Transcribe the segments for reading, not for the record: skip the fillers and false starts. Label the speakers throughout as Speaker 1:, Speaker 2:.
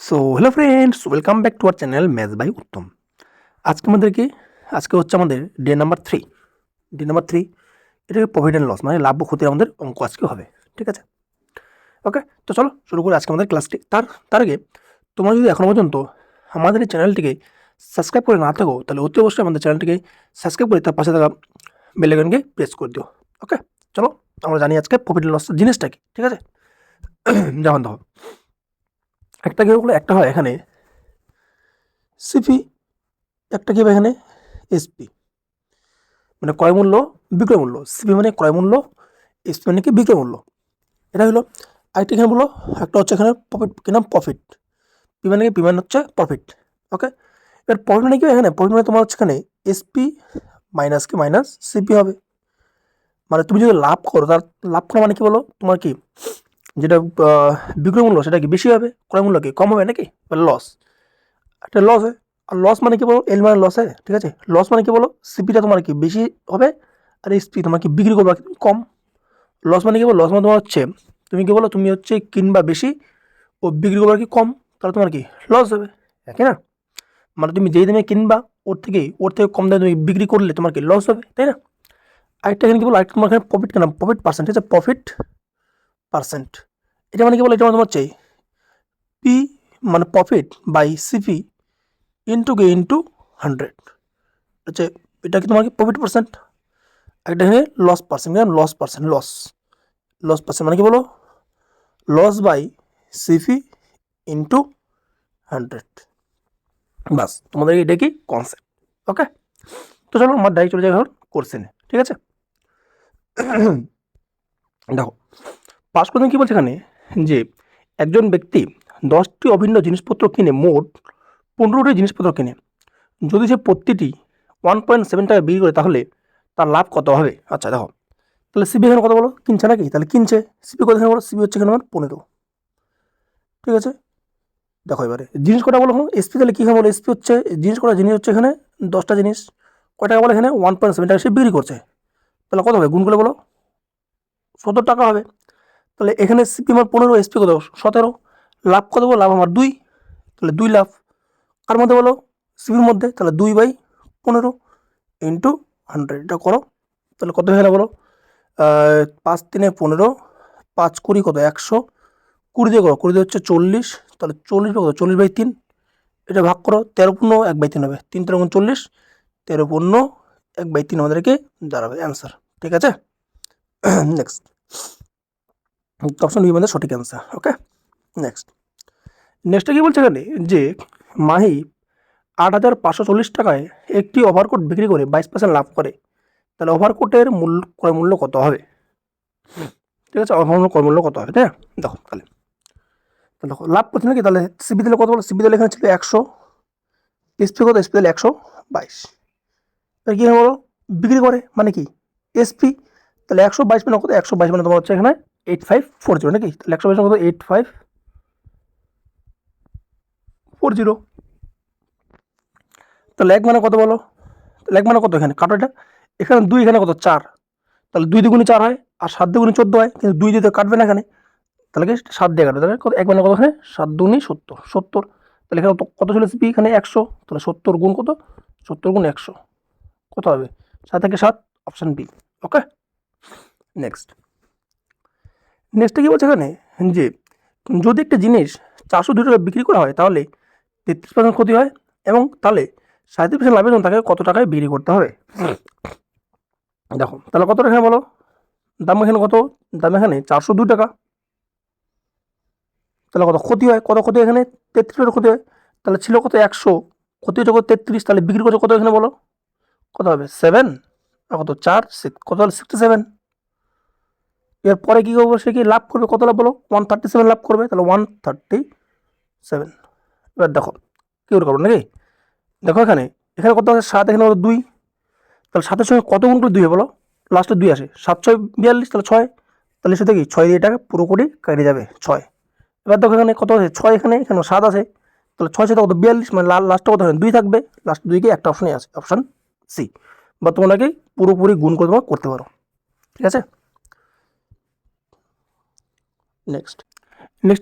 Speaker 1: So hello friends, welcome back to our channel maths by Uttam. আজকে হচ্ছে আমাদের day number 3। এটাকে প্রফিট অ্যান্ড লস মানে লাভ ও ক্ষতির আমাদের অঙ্ক আজকে হবে। ঠিক আছে, ওকে। তো চলো শুরু করি আজকে আমাদের ক্লাসটি। তার আগে তোমরা যদি এখনও পর্যন্ত আমাদের এই চ্যানেলটিকে সাবস্ক্রাইব করে না থাকো, তাহলে অতি অবশ্যই আমাদের চ্যানেলটিকে সাবস্ক্রাইব করে তার পাশে থাকা বেল আইকনকে প্রেস করে দিও। ওকে, চলো আমরা জানি আজকে প্রফিট অ্যান্ড লস জিনিসটা কি। ঠিক আছে, যেমন দেখো একটা কি হলো, একটা হয় এখানে সিপি, একটা কি হবে এখানে এসপি, মানে ক্রয় মূল্য বিক্রয় মূল্য। সিপি মানে ক্রয় মূল্য, এসপি মানে কি বিক্রয় মূল্য। এটা হলো আরেকটা এখানে বলো, একটা হচ্ছে এখানে প্রফিট, কি নাম প্রফিট। পি মানে কি, পি মানে হচ্ছে প্রফিট। ওকে, এবার প্রফিট মানে কি, এখানে প্রফিট মানে তোমার হচ্ছে এখানে এসপি মাইনাস কি মাইনাস সিপি হবে। মানে তুমি যদি লাভ করো, তার লাভ করা মানে কি বলো, তোমার কি যেটা বিক্রয় মূল্য সেটা কি বেশি হবে, ক্রয় মূল্য কি কম হবে নাকি, লস, একটা লস হয়। আর লস মানে কি বলো, এল মানে লস হয়। ঠিক আছে, লস মানে কি বলো, সিপিটা তোমার কি বেশি হবে আর এসপি তোমার কি বিক্রি করবা কম। লস মানে কি বলো, লস মানে তোমার হচ্ছে তুমি কি বলো, তুমি হচ্ছে কিনবা বেশি ও বিক্রি করবা কি কম, তাহলে তোমার কি লস হবে, তাই না? মানে তুমি যেই দামে কিনবা ওর থেকে কম দামে তুমি বিক্রি করলে তোমার কি লস হবে, তাই না? আরেকটা এখানে কি বলো, আরেকটা তোমার এখানে প্রফিট কেন, প্রফিট পার্সেন্ট। ঠিক আছে, প্রফিট পার্সেন্ট, এটা মানে কি বলো, এটা মানে তোমার হচ্ছে পি মানে প্রফিট বাই সিপি ইন্টু 100 হচ্ছে, এটা কি তোমার কি প্রফিট পার্সেন্ট। একটা এখানে loss percent, loss loss percent মানে কি বলো, লস বাই সিপি ইন্টু 100। বাস, তোমাদের এটা কি কনসেপ্ট। ওকে, তো চলো আমার ডাইরেক্ট চলে যাই এখন কোর্সেনে। ঠিক আছে, দেখো পাস কোশ্চেন কি বলছে এখানে, যে একজন ব্যক্তি 10টি অভিন্ন জিনিসপত্র কিনে মোট 15টি জিনিসপত্র কিনে, যদি সে প্রতিটি 1.7 টাকা বিক্রি করে তাহলে তার লাভ কত হবে। আচ্ছা দেখো, তাহলে সিবি এখানে কত বলো, কিনছে নাকি, তাহলে কিনছে। সিবি কত এখানে বলো, সিবি হচ্ছে এখানে আমার 15। ঠিক আছে, দেখো এবারে জিনিস কটা বলো, এসপি তাহলে কী হবে বলো, এসপি হচ্ছে জিনিস হচ্ছে এখানে 10টা জিনিস, কয় টাকা বলো এখানে 1.7 টাকা সে বিক্রি করছে, তাহলে কত হবে গুণ করে বলো, 70 টাকা হবে। তাহলে এখানে সিপি আমার 15, এসপি কত 17, লাভ কত বলো, লাভ আমার 2, তাহলে 2 লাভ কার মধ্যে বলো, সিপির মধ্যে, তাহলে 2/15 ইন্টু 100, এটা করো, তাহলে কত এখানে বলো, 5 3 15, 5 20 কত 100, 20 দিয়ে করো, 20 দিয়ে হচ্ছে 40, তাহলে 40 কত 40/3, এটা ভাগ করো, 13/1/3 হবে, 3 13 40, 13/1/3 আমাদেরকে দাঁড়াবে অ্যান্সার। ঠিক আছে, নেক্সট অপশন বি আমাদের সঠিক অ্যান্সার। ওকে, নেক্সটটা কি বলছে এখানে, যে মাহি 8,540 টাকায় একটি ওভারকোট বিক্রি করে 22% লাভ করে, তাহলে ওভারকোটের ক্রয় মূল্য কত হবে। ঠিক আছে, ওভারকোটের ক্রয় মূল্য কত হবে, তাই না? দেখো তাহলে দেখো লাভ করছে নাকি, তাহলে সিবি দিলে কত বলো, সিবি দিলে এখানে ছিল 100, এসপি কত, এসপি দিলে 122, তাহলে কী হবে বলো, বিক্রি করে মানে কি এসপি, তাহলে 122 মানে কত, 122 মানে তোমার হচ্ছে এখানে 8540 নাকি, তাহলে 122 কত 8540, তাহলে এক মানে কত বলো, তাহলে এক মানে কত, এখানে কাটো এটা, এখানে 2, এখানে কত 4, তাহলে 2 দ্বিগুণে 4 হয় আর 7 দ্বিগুণে 14 হয়, কিন্তু 2 দিয়ে তো কাটবে না এখানে, তাহলে কি 7 দিয়ে কাটবে, তাহলে কত এক মানে কত, এখানে 7 দুগুণে 70, তাহলে এখানে কত ছিল সিপি, এখানে 100, তাহলে 70 গুণ কত, 70 গুণ 100 কত হবে, 7 থেকে 7, অপশান বি। ওকে, নেক্সটে কি বলছে এখানে, যে যদি একটা জিনিস 402 টাকা বিক্রি করা হয় তাহলে 33% ক্ষতি হয়, এবং তাহলে 37% লাভের জন্য তাকে কত টাকায় বিক্রি করতে হবে। দেখো তাহলে কত এখানে বলো, দাম এখানে কত, দাম এখানে 402 টাকা, তাহলে কত ক্ষতি হয়, কত ক্ষতি এখানে 33% ক্ষতি হয়, তাহলে ছিল কত 100, ক্ষতি হচ্ছে কত 33, তাহলে বিক্রি করছে কত এখানে বলো, কত হবে 7, আর কত 4 6, কত হলো 67। এরপরে কী করবো, সে কি লাভ করবে, কত লাভ বলো 137 লাভ করবে, তাহলে 137। এবার দেখো কী করে করবো নাকি, দেখো এখানে এখানে কত আছে 7, এখানে কত 2, তাহলে 7-এর সঙ্গে কত গুণ করে 2 বলো, লাস্টে 2 আসে, 7 6 42, তাহলে 6, তাহলে সাথে কি 6 দিয়ে টাকা পুরোপুরি কেটে যাবে 6। এবার দেখো এখানে কত আছে 6, এখানে 7 আছে, তাহলে 6 সাথে কত 42, মানে লাস্টে কত হবে 2 থাকবে, লাস্ট 2 কি একটা অপশনই আছে, অপশান সি। বা তোমরা কি পুরোপুরি গুণ করে তোমরা করতে পারো। ঠিক আছে, নেক্সট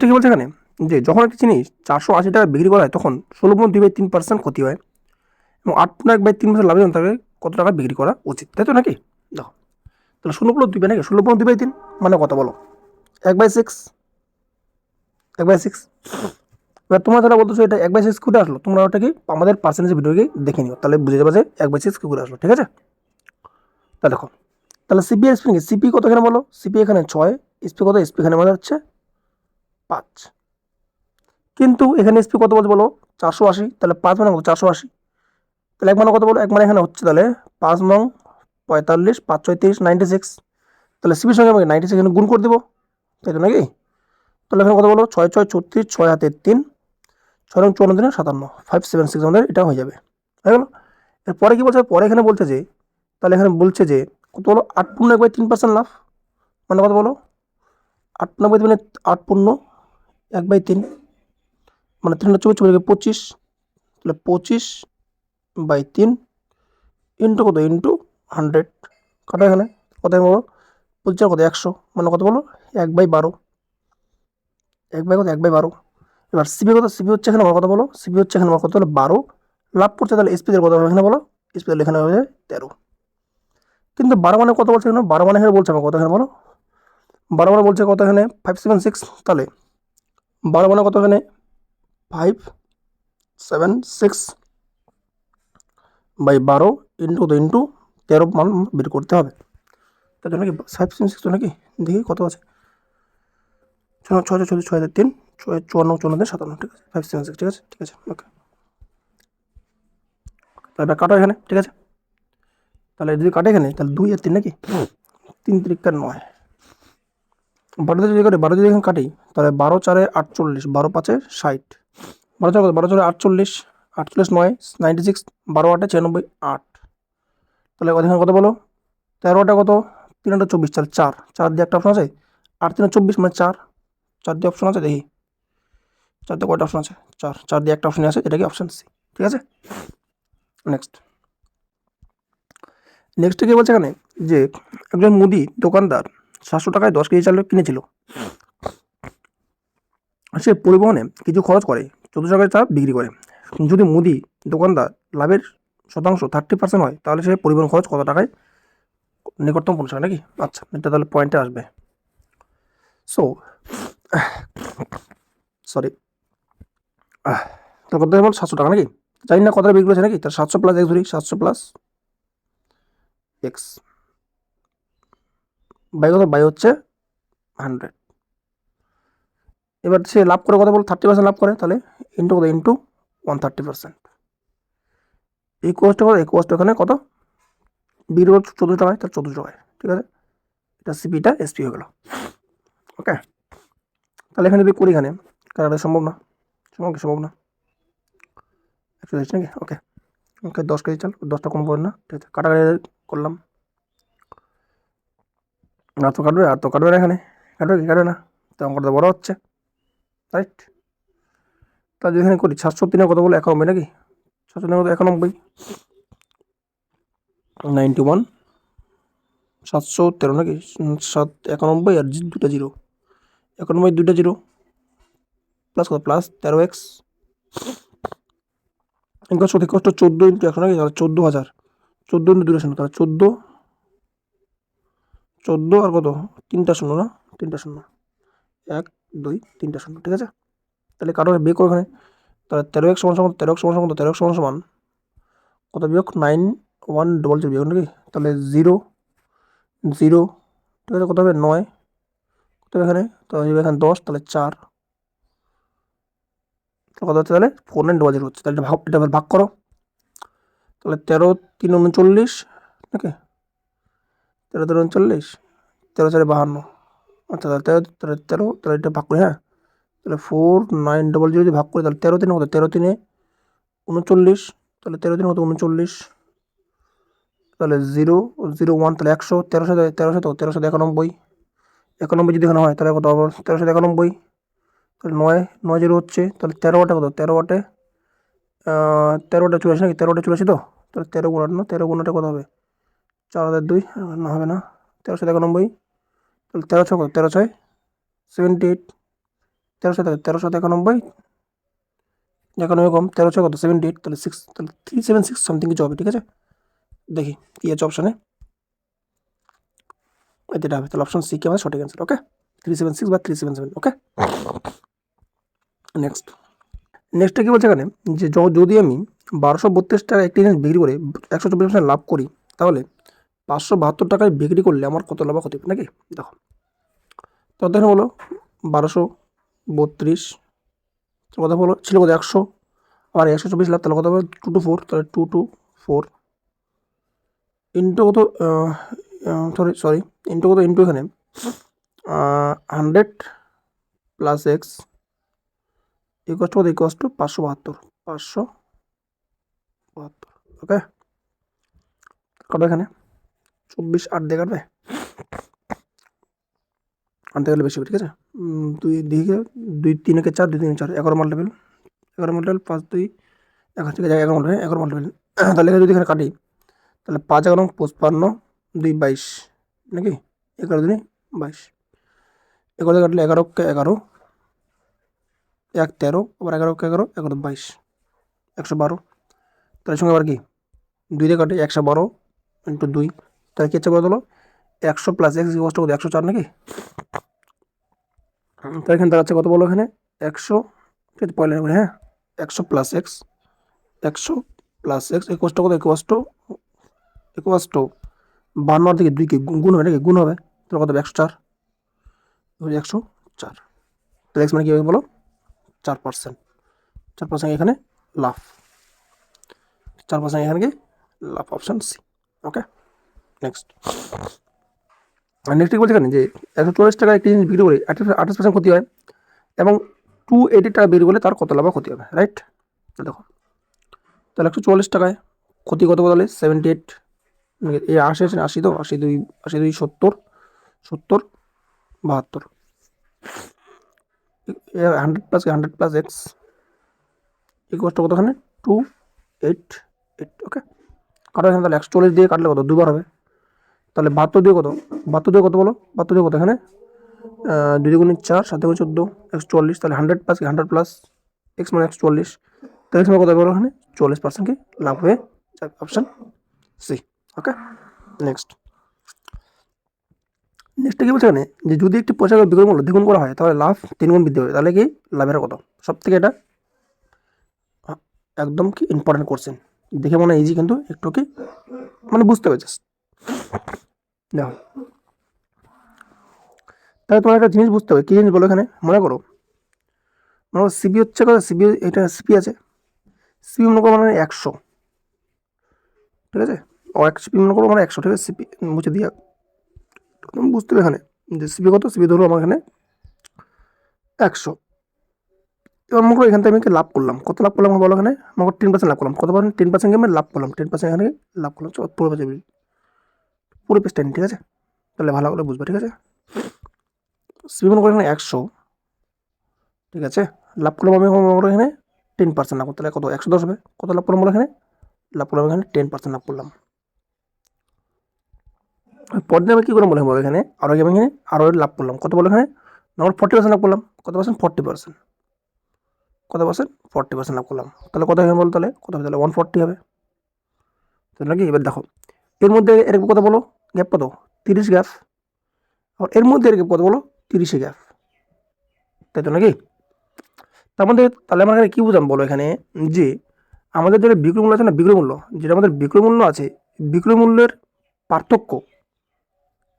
Speaker 1: কি বলছে এখানে, যে যখন একটা জিনিস 480 টাকা বিক্রি করা হয় তখন 16.2/3% ক্ষতি হয় এবং 8.1/3% লাভজনক থাকলে কত টাকা বিক্রি করা উচিত, তাই তো নাকি? দেখো তাহলে 16.2 নাকি 16.2/3 মানে কত বলো? 1/6, 1/6। এবার তোমরা যারা বলতেছো এটা 1/6 করে আসলো, তোমরা ওটা কি আমাদের পার্সেন্টেজ ভিডিওকে দেখে নিও, তাহলে বুঝে যাবে যে 1/6 করে আসলো, ঠিক আছে? তাহলে দেখো, তাহলে সিপি এসপি কি সিপি কত এখানে বলো? সিপি এখানে 6, এসপি কত? এসপি এখানে মানে হচ্ছে 5, কিন্তু এখানে এসপি কত বলছে বলো? 480, তাহলে 5 মানে কত? 480, তাহলে 1 মানে কত বলো? 1 মানে এখানে হচ্ছে তাহলে 5 নং 45, 5 6 30, 96, তাহলে সিপির সঙ্গে আমাকে 96 এখানে গুণ করে দেবো, তাই তো নাকি? তাহলে এখানে কত বলো? 6 6 36, 6 হাতে 3, 6 রং 54 দিনে 57, 576 আমাদের এটা হয়ে যাবে, হয়ে গেল। এরপরে কি বলছে? পরে এখানে বলছে যে, তাহলে এখানে বলছে যে কত বলো? 8.1/3% লাভ মানে কত বলো? 8.9 মানে 8.1/3 মানে 324 25, তাহলে 25/3 ইন্টু কত? ইন্টু 100, কত এখানে কত বলো? 25 কত? 100 মানে কত বলো? 1/12, 1/12। এবার সিপি কত? সিপি হচ্ছে এখানে আমার কত বলো? সিপি হচ্ছে এখানে আমার কত হলো? 12 লাভ করছে, তাহলে এসপি কত হবে এখানে বলো? এসপি এখানে হবে 13, কিন্তু 12 মানে কত বলছে এখানে? 12 মানে এখানে বলছে আমার কত এখানে বলো? 12 মানে বলছে কত এখানে? 576, তাহলে 12 মানে কত এখানে? 576/12 ইন্টু কত? ইন্টু 13 মান বের করতে হবে, তাই তো নাকি? 576 তো নাকি? দেখি কত আছে, 6 6 6 6 3 54 54 57, ঠিক আছে? 576, ঠিক আছে, ঠিক আছে, ওকে। তাহলে কাটো এখানে, ঠিক আছে? তাহলে যদি কাটে এখানে, তাহলে 2 আর 3 নাকি? 3 3 9, 12 যদি করে 12 যদি এখানে কাটি, তাহলে 12 4 48, 12 5 60, 12 4 কত? 12 4 48, 48 9 96, 12 8 96, 8, তাহলে এখানে কত বলো? 13টা কত? 3 24, তাহলে 4 4 দিয়ে একটা অপশন আছে, 8 3 24 মানে 4, 4 দিয়ে অপশন আছে, দেখি 4 দিয়ে কয়টা অপশন আছে? 4 4 দিয়ে একটা অপশন আছে, এটা কি অপশন সি, ঠিক আছে? নেক্সট নেক্সট কি বলছে এখানে যে একজন মুদি দোকানদার 700 টাকায় 10 কেজি চাল কিনেছিল, সে পরিবহনে কিছু খরচ করে 14 টাকায় তা বিক্রি করে। যদি মুদি দোকানদার লাভের শতাংশ 30% হয়, তাহলে সে পরিবহন খরচ কত টাকায় নিকটতম পৌঁছায় নাকি? আচ্ছা, এটা তাহলে পয়েন্টে আসবে। সো সরি, তো কত বল? 700 টাকা নাকি? জানি না কতটা বিক্রি করেছে নাকি? তার 700 প্লাস এক্স ধরি, 700 প্লাস এক্স বাই কত? বাই হচ্ছে 100। এবার সে লাভ করে কত বল? 30% লাভ করে, তাহলে ইন্টু কত? ইন্টু 130%, এই কোর্সটা কত? এই কোর্সটা এখানে কত বিক্রি করছে? 14 টাকায়, তার 14 টাকায়, ঠিক আছে? এটা সিপিটা এসপি হয়ে গেল, ওকে। তাহলে এখানে যদি করি, এখানে কাটাটা সম্ভব না, সম্ভব না, 130 নাকি? ওকে ওকে, 10 কেজি চাল, 10টা কম পড়ে না, ঠিক আছে? কাটাকাটি করলাম, আর তো কাটবে, আর তো কাটবে না, এখানে কাটবে কি? কাটবে না, তো অঙ্কটা বড় হচ্ছে, রাইট? তাহলে এখানে করি 703 কত বলো? 91 নাকি? 703 কত? 91, 91 713 নাকি? 91 আর দুটা জিরো, 91 দুটা জিরো প্লাস কত? প্লাস 13x সঠিক কষ্ট 14 ইন্টু 100 নাকি? তাহলে 14,000, 14 ইন্টু 2 শূন্য, তাহলে 14 14 আর কত? 3টা শূন্য না? 3টা শূন্য, 1 2 3টা শূন্য, ঠিক আছে? তাহলে কারো বিয়োগ করো এখানে, তাহলে 13x সমান সমান 13x সমান সমান 13x সমান সমান কত বিয়োগ? 9100 বিয়োগ নাকি? তাহলে 0 0, ঠিক আছে? কত হবে? 9, কত হবে এখানে? তো এখানে 10, তাহলে 4, কত হচ্ছে? তাহলে 4900 হচ্ছে, তাহলে এটা ভাগ করো, তাহলে 13 3 39 নাকি? 13 3 39, 13 4 52, আচ্ছা, তাহলে 13 13 13, তাহলে এটা ভাগ করি, হ্যাঁ? তাহলে 4900 যদি ভাগ করি, তাহলে 13 3 কত? 13 3 39, তাহলে 13 3 কত? 39, তাহলে 0 0 1, তাহলে 100, 1300 1300 তো 1391, 91 যদি এখানে হয়, তাহলে কত হবে? 1391, তাহলে 9 9 0 হচ্ছে, তাহলে 13 ওয়াটে কত? 13 ওয়াটে 13 ওয়াটে 84 নাকি? 13 ওয়াটে 84 তো, তাহলে 13 গুণ 8 না? 13 গুণ 8 কত হবে? 4002, না হবে না, 1391, তাহলে 13 6 কত? 13 6 78, 1391, কম 13 কত 78, তাহলে 6, তাহলে 376 সামথিং কিছু হবে। ঠিক আছে, দেখি কি আছে অপশানে, এটা হবে। তাহলে অপশন সি কি আমাদের সঠিক অ্যান্সার। ওকে, 376 বা 377। ওকে, নেক্সটটা কি বলছে এখানে, যে যদি আমি 1232 টাকা একটি জিনিস বিক্রি করে 124% লাভ করি, তাহলে 572 টাকায় বিক্রি করলে আমার কত লাভ হতে পারে নাকি। দেখো, তো দেখো বলো 1232 কথা বলো ছিল কত 100, আর 124 লাভ, তাহলে কত হবে 224, তাহলে 224 ইন্টু কত, সরি ইন্টু কত, ইন্টু এখানে 100 প্লাস এক্স ইকুয়াস টু কত, ইকুয়াস টু 572, 572। ওকে, কবে এখানে 24 8 দিয়ে কাটবে, আনতে গেলে বেশি হবে। ঠিক আছে, 2 দিকে 2 3 একে 4, 2 3 4, 11 মাল্টিপল, 11 মাল্টিপল 5 2 11, ঠিক আছে 11 মাল্টিপল, 11 মাল্টিপল। তাহলে যদি এখানে কাটি, তাহলে 5 11 55, 2 22 নাকি, 11 2 22, 11 কাটলে 11 কে 11, 1 13, আবার 11 কে 11, 11 22, 112। তাহলে সঙ্গে আবার কি 2 দিয়ে কাটি, 112 ইন্টু 2, তাহলে কি হচ্ছে বলো, 100 প্লাস এক্স ইকুয়াল টু 104 নাকি। তাহলে এখানে দাঁড়াচ্ছে কত বলো, এখানে 100, পয়লা নেব, হ্যাঁ 100 plus x, 100 plus x equals to কত, ইকুয়াস টু 52 থেকে 2 কে গুণ হবে নাকি, গুণ হবে, তাহলে কত হবে 104, 104। তাহলে এক্স মানে কি হবে বলো, 4%, 4% এখানে লাভ, 4% এখানে কি লাভ, অপশন সি। ওকে, নেক্সট নেক্সট কি বলছে এখানে, যে 144 টাকা একটি জিনিস বিক্রি করে 28% ক্ষতি হয়, এবং 280 টাকা বিক্রি করলে তার কত লাভ ক্ষতি হবে, রাইট। দেখো, তাহলে 144 টাকায় ক্ষতি কত বলে 78, এই 80 আছে 80, তো 82 82 70 70 72, 100 প্লাস এক্স ইকুয়াল টু কতখানে 288। ওকে, কাটো এখানে, তাহলে 140 দিয়ে কাটলে কত, দুবার হবে, তাহলে 72 দিয়ে কত, 72 দিয়ে কত বলো, 72 দিয়ে কত এখানে 2 দুগুণে 4, 7 দুগুণে 14, 140, তাহলে 100 প্লাস এক্স মানে 140, তাহলে এক্স মানে কত বলো এখানে 40% কি লাভ হয়ে যাবে, অপশন সি। ওকে, নেক্সট কি বলছে এখানে, যে যদি একটি পোশাকের বিক্রয় মূল্য দ্বিগুণ করা হয়, তাহলে লাভ 3 গুণ বৃদ্ধি হবে, তাহলে কি লাভের কত, সব থেকে এটা একদম কি ইম্পর্টেন্ট কোশ্চেন, দেখে মনে ইজি, কিন্তু একটু কি মানে বুঝতে হবে জাস্ট। দেখো, তাহলে তোমার একটা জিনিস বুঝতে হবে, কি জিনিস বলো এখানে, মনে করো সিবি হচ্ছে কথা, সিবি এটা সিপি আছে, সিপি মনে করো মানে 100, ঠিক আছে, ও 1 সিপি মনে করো মানে 100, ঠিক আছে, সিপি মুছে দিয়ে তুমি বুঝতে হবে এখানে, যে সিপি কত, সিপি ধরো আমার এখানে 100। এবার মনে করো এখান থেকে আমি লাভ করলাম, কত লাভ করলাম বলো এখানে, মনে করো 10% লাভ করলাম, কত পারেন 10% আমি লাভ করলাম, 10% এখানে লাভ করলাম, পুরো পেজে পুরো পেজটা নিন, ঠিক আছে, তাহলে ভালো করে বুঝবে। ঠিক আছে, সিপি মনে করো এখানে 100, ঠিক আছে, লাভ করলাম আমি মনে করো এখানে 10% লাভ, তাহলে কত 110 হবে, কত লাভ করলাম বলো এখানে, লাভ করলাম এখানে 10% লাভ করলাম। পরে আমি কী করলাম বলে বলো এখানে, আরও আমি এখানে আরও লাভ করলাম, কত বলো এখানে আমার 40% লাভ করলাম, কত পার্সেন্ট 40%, কত পার্সেন্ট 40% লাভ করলাম, তাহলে কত হবে বলো, তাহলে কত হবে, তাহলে 140 হবে। তাহলে নাকি, এবার দেখো এর মধ্যে এর কত বলো গ্যাপ, কত 30 গ্যাপ, আর এর মধ্যে এর গ্যাপ কত বলো 30 গ্যাপ, তাই তো নাকি। তার মধ্যে তাহলে আমরা এখানে কী বুঝলাম বলো এখানে, যে আমাদের যেটা বিক্রয় মূল্য আছে না, বিক্রয় মূল্য যেটা আমাদের বিক্রয় মূল্য আছে, বিক্রয় মূল্যের পার্থক্য,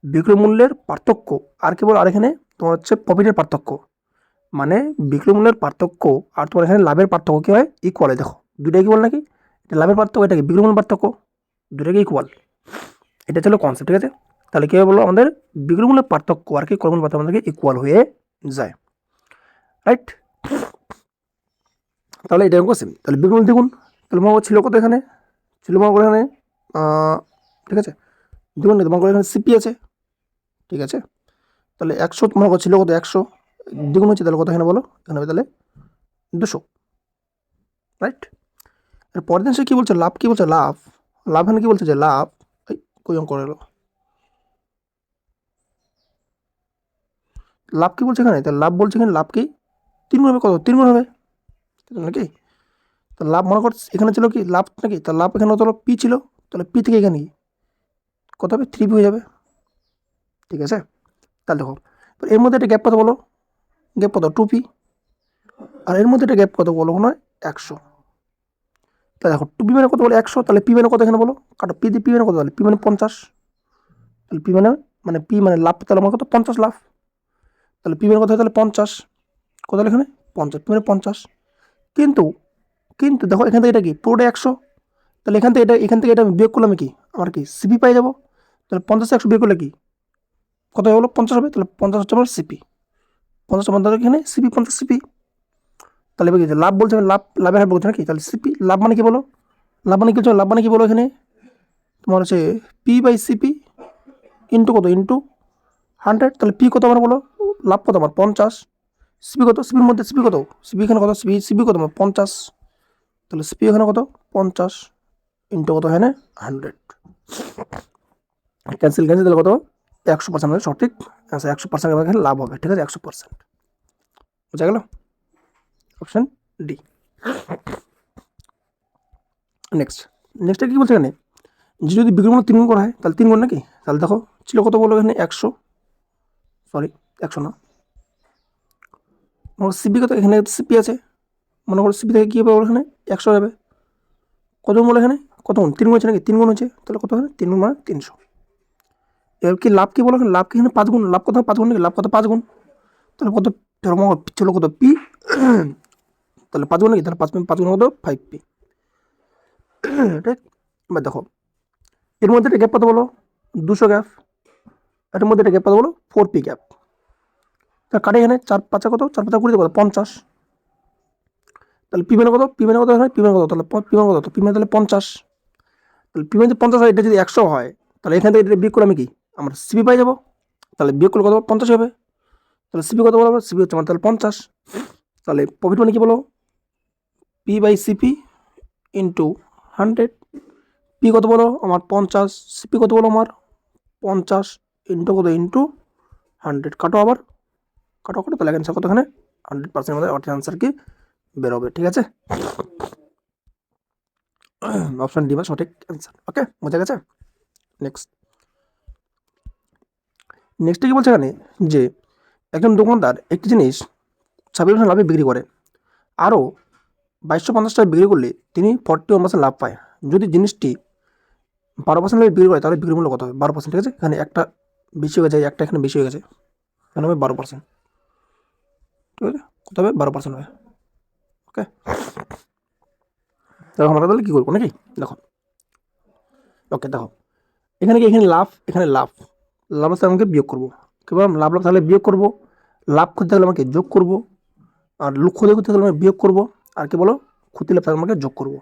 Speaker 1: বিক্রয় মূল্যের পার্থক্য, আর কি বলো, আর এখানে তোমার হচ্ছে প্রফিটের পার্থক্য, মানে বিক্রয় মূল্যের পার্থক্য আর তোমার এখানে লাভের পার্থক্য কী হয়, ইকুয়াল। দেখো দুইটা ইকুয়াল নাকি, এটা লাভের পার্থক্য, এটা কি বিক্রয় মূল্যের পার্থক্য, দুটাকে ইকুয়াল, এটা ছিল কনসেপ্ট। ঠিক আছে, তাহলে কী হবে বলো, আমাদের বিক্রয় মূল্যের পার্থক্য আর কি ক্রয় মূল্যের পার্থক্য আমাদেরকে ইকুয়াল হয়ে যায়, রাইট। তাহলে এটা কোশ্চেন, তাহলে বিক্রয় মূল্য দ্বিগুণ, তাহলে মনে ছিল কত এখানে, ছিল মনে করো এখানে ঠিক আছে দ্বিগুণ, মনে করো এখানে সিপি আছে, ঠিক আছে, তাহলে 100 মনে করো ছিল কত 100, দ্বিগুণ হচ্ছে তাহলে কত এখানে বলো, এখানে হবে তাহলে 200, রাইট। এর পরের দিন সে কী বলছে, লাভ কী বলছে, লাভ লাভ এখানে কী বলছে, যে লাভ কই অঙ্ক এলো, লাভ কী বলছে এখানে, তাহলে লাভ বলছে এখানে লাভ কি 3 গুণ হবে কত 3 গুণ হবে নাকি। তো লাভ মনে কর এখানে ছিল কি লাভ নাকি, তার লাভ এখানে কত হলো পি ছিল, তাহলে পি থেকে এখানে কত হবে 3 হয়ে যাবে, ঠিক আছে। তাহলে দেখো এর মধ্যে একটা গ্যাপ কত বলো, গ্যাপ কত 2p, আর এর মধ্যে একটা গ্যাপ কত বলো মনে হয় 100। তাহলে দেখো 2p মানে কত বলো 100, তাহলে পি মানে কত এখানে বলো কাটো, পি দিয়ে পি মানে কত, তাহলে পি মানে 50, তাহলে পি মানে পি মানে লাভ, তাহলে আমার কত 50 লাভ, তাহলে পি মানে কত হয় তাহলে 50, কত হলো এখানে 50, পি মানে 50। কিন্তু কিন্তু দেখো এখান থেকে এটা কি পুরোটা 100, তাহলে এখান থেকে এটা আমি বিয়োগ করলাম কি আমার কি সিপি পাই যাবো, তাহলে 50 100 বিয়োগ করলে কি কত হলো 50 হবে, তাহলে 50 হচ্ছে আমার সিপি, 50 50 এখানে সিপি 50 সিপি। তাহলে এবার কি লাভ বলছে আমি লাভের হার বলছে নাকি, তাহলে সিপি লাভ মানে কি বলো, লাভ মানে কি বলছো, লাভ মানে কি বলো এখানে তোমার হচ্ছে পি বাই সিপি ইন্টু কত ইন্টু 100, তাহলে পি কত আমার বলো, লাভ কত আমার 50, সিপি কত, সিপির মধ্যে সিপি কত, সিপি এখানে কত, সিপি কত আমার 50, তাহলে সিপি এখানে কত 50 ইন্টু কত এখানে 100, ক্যান্সেল ক্যান্সেল, তাহলে কত 100% সঠিক অ্যান্সার, 100% এখানে লাভ হবে, ঠিক আছে 100%, বোঝা গেল, অপশন ডি। নেক্সটটা কি বলছে এখানে, যে যদি বিক্রম 3 গুণ করা হয় তাহলে 3 গুণ নাকি, তাহলে দেখো ছিল কত বলো এখানে 100, সরি 100 না, মনে করো সিপি কত, এখানে সিপি আছে, মনে করো সিপি থেকে কী হবে এখানে 100 যাবে, কত গুণ বলো এখানে কত গুণ 3 গুণ হচ্ছে নাকি, 3 গুণ হচ্ছে, তাহলে কত এখানে 3 গুণ মানে 300। এবার কি লাভ কি বলো এখানে, লাভ কি এখানে 5 গুণ, লাভ কত 5 গুণ নাকি, লাভ কত 5 গুণ, তাহলে কত ছিল কত পি, তাহলে 5 গুণ নাকি, তাহলে 5 গুণ কত 5p, ঠিক। এবার দেখো এর মধ্যে একটা গ্যাপ কত বলো 200 গ্যাপ, এর মধ্যে একটা গ্যাপ কত বলো 4p গ্যাপ, তাহলে কাটে এখানে 4 5 কত 4 5 20 কত 50, তাহলে পি মানে কত, পি মানে কত হয়, পি মানে কত, তাহলে পি মানে কত, তো পি মানে তাহলে 50, তাহলে পি মানে 50 হয়, এটা যদি 100 হয় তাহলে এখান থেকে এটা বিয়োগ করে আমি কি আমরা সিপি পাই যাবো, তাহলে বিয়োগ করলে কত 50 হবে, তাহলে সিপি কত বলো, সিপি হচ্ছে আমার তাহলে 50, তাহলে প্রফিট মানে কি বলো P by CP into 100, P কত বলো আমার 50, সিপি কত বলো আমার 50 ইন্টু কত ইন্টু 100, কাটো আবার কাটো তাহলে অ্যান্সার কত এখানে 100% আমাদের অ্যান্সার কি বেরোবে, ঠিক আছে, অপশন ডি বা সঠিক অ্যান্সার। ওকে, বোঝা গেছে। নেক্সটে কি বলছে এখানে, যে একজন দোকানদার একটি জিনিস 26% লাভে বিক্রি করে, আরও 2250 টাকা বিক্রি করলে তিনি 41% লাভ পায়। যদি জিনিসটি 12% লাভে বিক্রি করে তাহলে বিক্রি মূল্য কত হবে 12%, ঠিক আছে, এখানে একটা বেশি হয়ে যায়, একটা এখানে বেশি হয়ে গেছে, এখানে হবে 12%, ঠিক আছে, কত হবে 12% হবে। ওকে, দেখো আমরা তাহলে কী করবো নাকি, দেখো ওকে দেখো এখানে কি এখানে লাভ, এখানে লাভ আছে আমাকে বিয়োগ করবো, কী বললাম লাভ তাহলে বিয়োগ করবো, লাভ করতে গেলে আমাকে যোগ করবো, আর ক্ষতি করতে গেলে আমরা বিয়োগ করবো, আর কি বলো ক্ষতি লাভ থাকলে আমাকে যোগ করবো,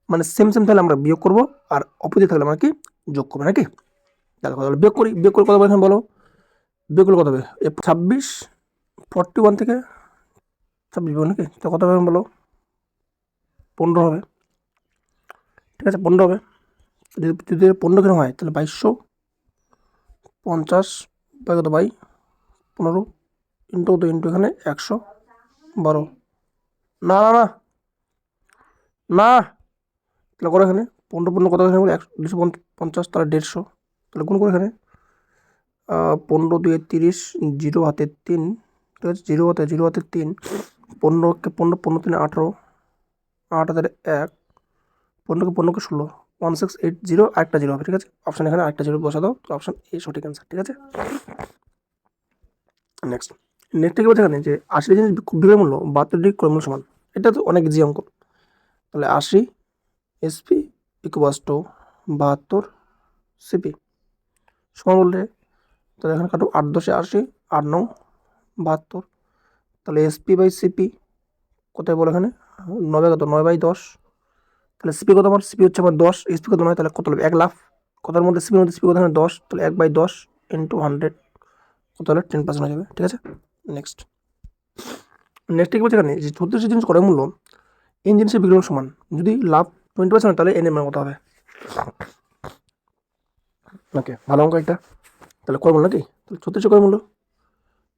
Speaker 1: মানে সেম তাহলে আমরা বিয়োগ করবো, আর অপোজিট থাকলে আমরা কি যোগ করবো নাকি। তাহলে বিয়োগ করি, বিয়োগ করে কত হবে এখানে বলো, বিয়োগ করলে কত হবে 26 41 থেকে 26 নাকি, তো কত হবে বলো 15 হবে, ঠিক আছে 15 হবে, যদি 15 কেন হয় তাহলে 2250 বাই কত বাই 15 ইন্টু কত ইন্টু এখানে 112, না না না না, তাহলে করো এখানে 15 কত এখানে 250, তাহলে 150, তাহলে গুণ করে এখানে 15 2 30, 0 হাতে 3, ঠিক আছে 0 হাতে 3, 15কে 15 15 3 18, 8 হাতে 1, 15কে 16, 1680, আরেকটা 0 হবে, ঠিক আছে, অপশান এখানে আরেকটা 0 বসা দাও, তো অপশান এ সঠিক অ্যান্সার, ঠিক আছে। নেক্সট কি বলছে এখানে, যে 80 জিনিস বিক্রয় মূল্য 72টি ক্রয় মূল্য সমান, এটা তো অনেক ইজি অঙ্ক, তাহলে 80 এসপি ইকুয়াস টু 72 সিপি সমান বললে, তাহলে এখানে কাটো 8 10 80, 8 9 72, তাহলে এসপি বাই সিপি কোথায় বলো এখানে 9 কত 9/10, তাহলে সিপি কত আমার, সিপি হচ্ছে আমার 10, এসপি কত 9, তাহলে কত হবে 1 লাখ, কতার মধ্যে সিপির মধ্যে সিপি কত এখানে 10, তাহলে 1/10 ইন্টু 100 কত হলে 10% হয়ে যাবে, ঠিক আছে। নেক্সট কি বলছে এখানে, যে 36 জিনিস ক্রয় মূল্য এন জিনিসের বিক্রয় সমান, যদি লাভ 20% তাহলে এন এর মান কত হবে। ওকে, ভালো অঙ্ক একটা, তাহলে ক্রয় মূল্য নাকি, তাহলে 36 ক্রয় মূল্য,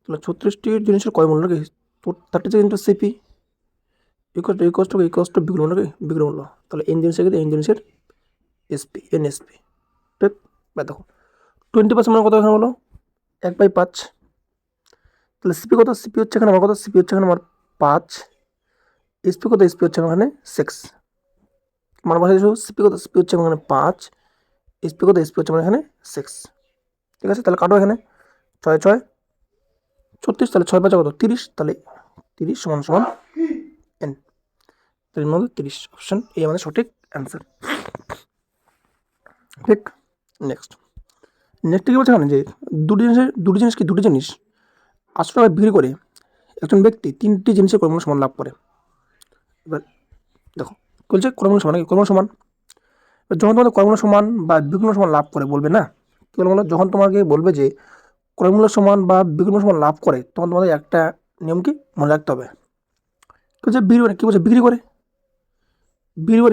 Speaker 1: তাহলে 36টি জিনিসের ক্রয় মূল্য নাকি তো 36 ইন্টু সিপি ইকুয়াস টু বিক্রয় মূল্য, তাহলে এন জিনিসের ক্ষেত্রে এন জিনিসের এসপি এনএসপি, ঠিক? বা দেখো 20% মানে কত এখানে বলো 1/5, তাহলে সিপি কত, সিপি হচ্ছে এখানে আমার কত, সিপি হচ্ছে এখানে আমার 5, এসপি কত, এসপি হচ্ছে এখানে 6, মানে বসে দিয়েছো সিপি কত, সিপি হচ্ছে এখানে 5, এসপি কত, এসপি হচ্ছে আমার এখানে 6, ঠিক আছে? তাহলে কাটো এখানে 6 6 36, তাহলে 6 5 কত 30, তাহলে 30 সমান সমান এন, তার মধ্যে 30, অপশন এ আমাদের সঠিক অ্যান্সার, ঠিক? নেক্সট কি বলছে এখানে যে দুটি জিনিস 800 টাকায় বিক্রি করে একজন ব্যক্তি 3টি জিনিসের ক্রয়মূল্য সমান লাভ করে। এবার দেখো বলছে ক্রয়মূল্য সমান নাকি, ক্রয়মূল্য সমান, যখন তোমাদের ক্রয়মূল্য সমান বা বিক্রয়মূল্য সমান লাভ করে বলবে না, কি বলবো, যখন তোমাকে বলবে যে ক্রয়মূল্য সমান বা বিক্রয়মূল্য সমান লাভ করে, তখন তোমাদের একটা নিয়ম কি মনে রাখতে হবে, কি বলছে বিক্রি করে, কি বলছে বিক্রি করে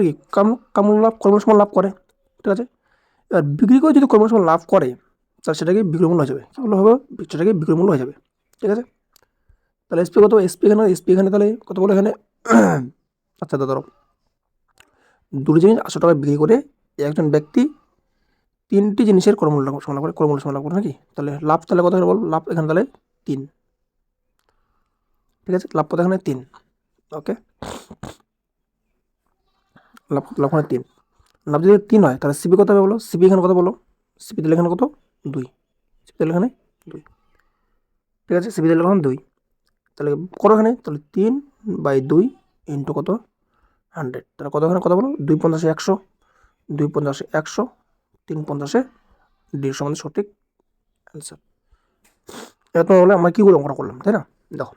Speaker 1: কি ক্রয়মূল্য সমান লাভ করে, ঠিক আছে? এবার বিক্রি করে যদি ক্রয়মূল্য সমান লাভ করে, তাহলে সেটাকে বিক্রয়মূল্য হয়ে যাবে, কি হবে, সেটাকে বিক্রয়মূল্য হয়ে যাবে, ঠিক আছে? তাহলে এসপি কত, এসপি এখানে তাহলে কত বলো এখানে আচ্ছা ধরো দুটো জিনিস 800 টাকায় বিক্রি করে একজন ব্যক্তি 3টি জিনিসের ক্রয়মূল্য সমান লাভ করে নাকি, তাহলে লাভ তাহলে কত বল, লাভ এখানে তাহলে 3, ঠিক আছে? লাভ কত এখানে 3, ওকে, লাভ এখানে 3, লাভ যদি 3 হয় তাহলে সিপি কত হবে বলো, সিপি এখানে কত বলো, সিপি দিলে এখানে কত 2, সিপি দিলে এখানে 2, ঠিক আছে? সিপি দিলে এখানে 2, তাহলে করো এখানে, তাহলে 3/2 ইন্টু কত 100, তাহলে কত এখানে কত বলো 2 50 100, 2 50 100, 3 50 150 সমান সঠিক অ্যান্সার। এবার তোমার বলে আমরা কী করে অঙ্কটা করলাম, তাই না? দেখো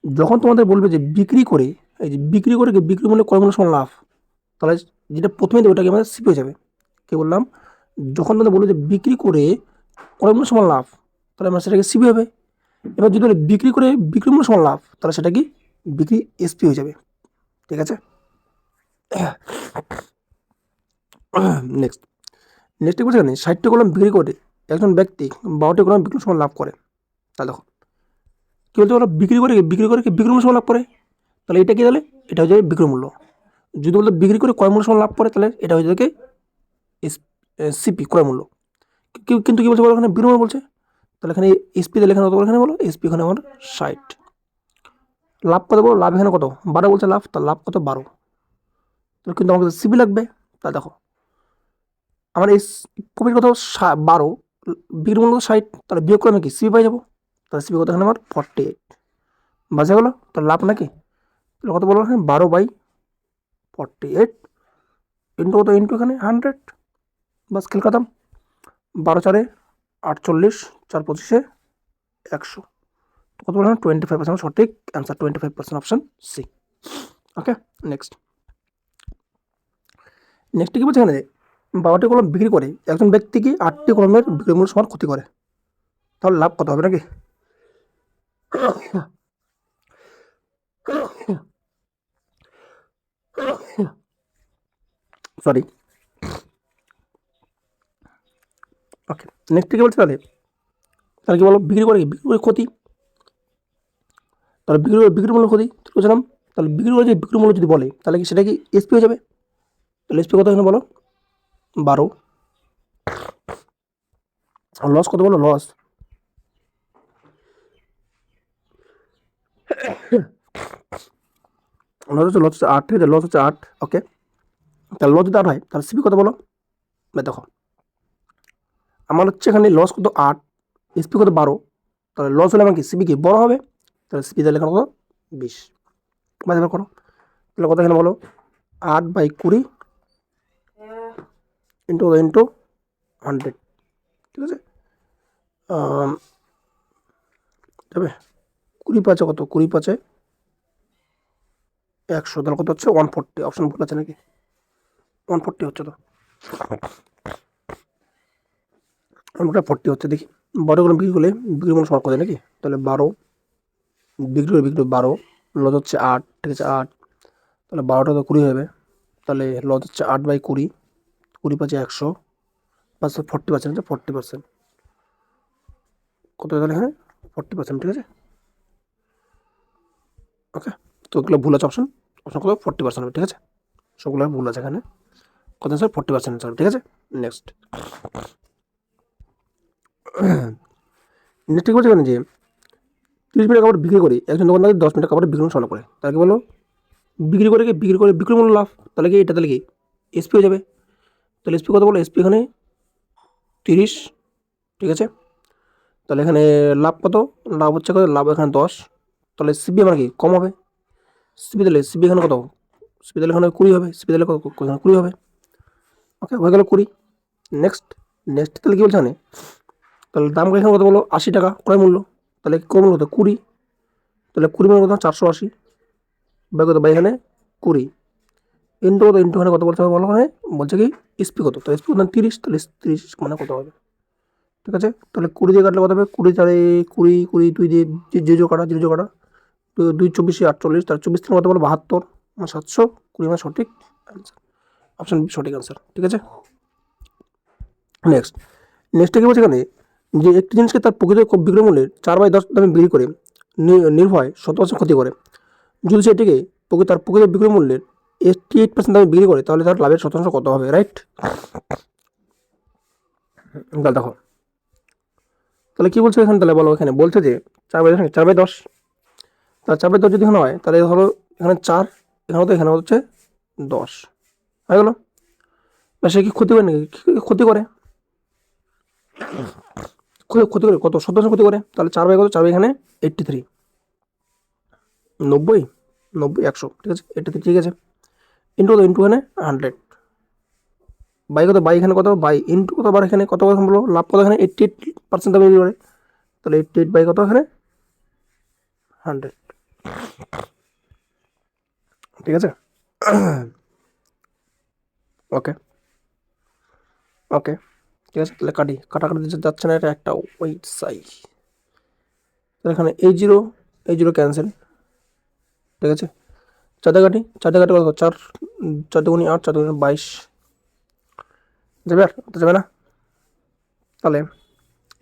Speaker 1: যখন তোমাদের বলবে যে বিক্রি করে, এই যে বিক্রি করে বিক্রি মূল্যে ক্রয়মূল্য সমান লাভ, তাহলে যেটা প্রথমে দেবে ওটাকে আমাদের সিপি হয়ে যাবে, কি বললাম, যখন তোমাদের বলবে যে বিক্রি করে ক্রয়মূল্য সমান লাভ, তাহলে আমরা সেটাকে সিপি হবে। এবার যদি বলে বিক্রি করে বিক্রি মূল্য সমান লাভ, তাহলে সেটা কি বিক্রি এসপি হয়ে যাবে, ঠিক আছে? নেক্সট কি বলছে এখানে 60টি কলম বিক্রি করে একজন ব্যক্তি 12টি কলম বিক্রি সমান লাভ করে, তাহলে দেখো কী বলতে পারো, বিক্রি করে কি বিক্রি মূল্য সমান লাভ করে, তাহলে এটা কি, তাহলে এটা হয়ে যাবে বিক্রয় মূল্য। যদি বলতে বিক্রি করে ক্রয় মূল্য সমান লাভ করে, তাহলে এটা হয়ে যাবে সিপি ক্রয় মূল্য। কিন্তু কি বলছে বলো এখানে বিক্রয় মূল্য বলছে, তাহলে এখানে এসপি দিলে এখানে কত বলো, এখানে বলো এসপি এখানে আমার 60, লাভ কত বলো, লাভ এখানে কত 12 বলছে লাভ, তার লাভ কত 12, তাহলে কিন্তু আমাকে সিপি লাগবে। তাহলে দেখো আমার এই প্রফিট কত 12, বিক্রি মূল্য 60, তাহলে বিয়োগ করে আমি কি সিপি পাই যাবো, তাহলে সিপি কত এখানে আমার 48, বাজে গেলো, তাহলে লাভ নাকি, তাহলে কত বলো এখানে 12/48 ইন্টু কত, ইন্টু এখানে 100, বাস খেল খতম, 12 4 48, 4 25 100, কত বললাম 25% সঠিক অ্যান্সার, 25% অপশন সি, ওকে? নেক্সট কি বলছে এখানে 12টি কলম বিক্রি করে একজন ব্যক্তি কি 8টি কলমের বিক্রয় মূল্য সমান ক্ষতি করে, তাহলে লাভ কত হবে নাকি, সরি, ওকে? নেক্সট কি বলছে তাহলে কি বলো, বিক্রি করে ক্ষতি, তাহলে বিক্রি মূল্য ক্ষতি বুঝলাম, তাহলে বিক্রি করে যে বিক্রি মূল্য যদি বলে, তাহলে কি সেটা কি এসপি হয়ে যাবে, তাহলে এসপি কত এখানে বলো 12, আর লস কত বলো, লস হচ্ছে 8, ঠিক আছে? লস হচ্ছে 8, ওকে? তাহলে লস যদি 8 হয় তাহলে সিপি কত বলো, দেখো আমার হচ্ছে এখানে লস কত 8, এসপি কত 12, তাহলে লস হলে আমার কি সিপি কি বড় হবে, তাহলে সিপি তাহলে এখানে কত 20, বাজার করো, তাহলে কত এখানে বলো 8/20 ইন্টু 100, ঠিক আছে? যাবে 20 5 কত, 20 5 100, তাহলে কত হচ্ছে 140, অপশন ভুল আছে নাকি, 140 হচ্ছে, তো 140 হচ্ছে, দেখি 12 করে বিক্রি করলে বিক্রি মূল্য সমান করে নাকি, তাহলে 12 বিক্রি 12, লস হচ্ছে 8, ঠিক আছে 8, তাহলে 12টা তো 20 হবে, তাহলে লস হচ্ছে 8/20, 20 5 100, প্লাস 40%, 40%, কত তাহলে এখানে 40%, ঠিক আছে? ওকে, তো ওগুলো ভুল আছে অপশন কত 40% হবে, ঠিক আছে, সবগুলো ভুল আছে এখানে, কত স্যার 40% হবে, ঠিক আছে। নেক্সট নেক্সট কি বলছে যে 30 মিনিট কাপড় বিক্রি করি একজন দোকানদার 10 মিনিট কাপড় বিক্রি সরল করে, তাহলে কি বলো বিক্রি মূল্য লাভ, তাহলে কি এটা তাহলে কি এসপি হয়ে যাবে, তাহলে এসপি কত বলো, এসপি এখানে 30, ঠিক আছে, তাহলে এখানে লাভ কত, লাভ হচ্ছে কত, লাভ এখানে 10, তাহলে সিবি আমার কি কম হবে, সিবি এখানে কত, সিবি তাহলে এখানে 20 হবে, সিবি তাহলে কত 20 হবে, ওকে হয়ে গেল 20। নেক্সট নেক্সট তাহলে কি বলছে এখানে, তাহলে দাম এখানে কত বলো 80 টাকা ক্রয় মূল্য, তাহলে ক্রয় মূল্য কত 20, তাহলে 20 মানে কত 480, বাই কত বাই এখানে 20 ইন্টু কত, ইন্টু এখানে কত বলতে হবে বলো, এখানে বলছে কি এসপি কত, তো এসপি কত 30, তাহলে 30 মানে কত হবে, ঠিক আছে, তাহলে 20 দিয়ে কাটলে কত হবে, 20 তাহলে 20 2 দিয়ে জিরো কাটা, জিরো কাটা, 2 24 48, তার 24 থেকে কত বলো 72, মানে 720 মানে সঠিক অ্যান্সার, অপশন বি সঠিক অ্যান্সার, ঠিক আছে। নেক্সট নেক্সটে কি বলছে এখানে যে একটি জিনিসকে তার প্রকৃত বিক্রয় মূল্যের 4/10 দামে বিক্রি করে নির্ভয় 70% ক্ষতি করে, যদি সেটিকে তার প্রকৃত বিক্রয় মূল্যের 88% দামে বিক্রি করে, তাহলে তার লাভের শতাংশ কত হবে, রাইট। তাহলে দেখো, তাহলে কি বলছে এখানে, তাহলে বলো এখানে বলছে যে 4/10, তাহলে 4/10 যদি এখানে হয়, তাহলে ধরো এখানে 4, এখানে তো এখানে হচ্ছে 10 হয়ে গেল, বা সে কি ক্ষতি করে নাকি, ক্ষতি করে, ক্ষতি করে কত 70% ক্ষতি করে, তাহলে 4/কত, 4 এখানে 83, 90 90 100, ঠিক আছে 83, ঠিক আছে, ইন্টু কত, ইন্টু এখানে 100, বাই কত, বাই এখানে কত, বাই ইন্টু কত, আবার এখানে কত কথা বলো, লাভ কত এখানে 88% দামে বিক্রি করে, তাহলে 88 বাই কত এখানে 100, ঠিক আছে। ওকে ওকে, ঠিক আছে, তাহলে কাটাকাটি যাচ্ছে না, এটা একটা ওয়েট সাই, তাহলে এখানে এই জিরো ক্যান্সেল, ঠিক আছে, চারটে কাটি কত 4, 4 দুগুণি 8, 4 দুগুণি 22 যাবে, আর তো যাবে না, তাহলে